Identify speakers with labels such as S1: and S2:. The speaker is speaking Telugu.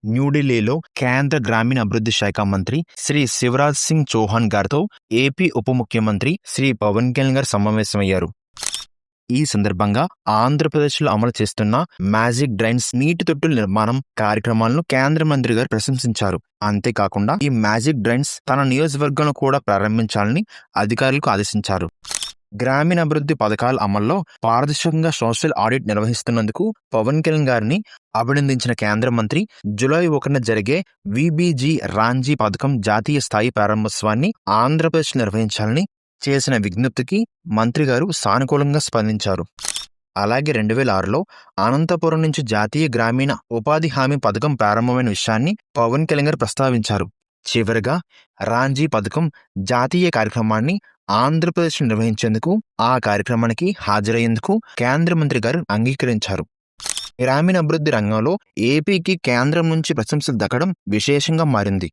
S1: న్యూఢిల్లీలో కేంద్ర గ్రామీణ అభివృద్ధి శాఖ మంత్రి శ్రీ శివరాజ్ సింగ్ చౌహాన్ గారితో ఏపీ ఉప ముఖ్యమంత్రి శ్రీ పవన్ కళ్యాణ్ గారు సమావేశమయ్యారు. ఈ సందర్భంగా ఆంధ్రప్రదేశ్లో అమలు చేస్తున్న మ్యాజిక్ డ్రైన్స్ నీటి తొట్టుల నిర్మాణం కార్యక్రమాలను కేంద్ర మంత్రి గారు ప్రశంసించారు. అంతేకాకుండా ఈ మ్యాజిక్ డ్రైన్స్ తన నియోజకవర్గంలో కూడా ప్రారంభించాలని అధికారులకు ఆదేశించారు. గ్రామీణ అభివృద్ధి పథకాల అమల్లో పారదర్శకంగా సోషల్ ఆడిట్ నిర్వహిస్తున్నందుకు పవన్ కళ్యాణ్ గారిని అభినందించిన కేంద్ర మంత్రి జూలై 1న జరిగే విబిజి రాంజీ పథకం జాతీయ స్థాయి ప్రారంభోత్సవాన్ని ఆంధ్రప్రదేశ్ నిర్వహించాలని చేసిన విజ్ఞప్తికి మంత్రి గారు సానుకూలంగా స్పందించారు. అలాగే 2006లో అనంతపురం నుంచి జాతీయ గ్రామీణ ఉపాధి హామీ పథకం ప్రారంభమైన విషయాన్ని పవన్ కళ్యాణ్ గారు ప్రస్తావించారు. చివరిగా రాంజీ పథకం జాతీయ కార్యక్రమాన్ని ఆంధ్రప్రదేశ్ నిర్వహించేందుకు ఆ కార్యక్రమానికి హాజరయ్యేందుకు కేంద్ర మంత్రి గారు అంగీకరించారు. గ్రామీణ అభివృద్ధి రంగంలో ఏపీకి కేంద్రం నుంచి ప్రశంసలు దక్కడం విశేషంగా మారింది.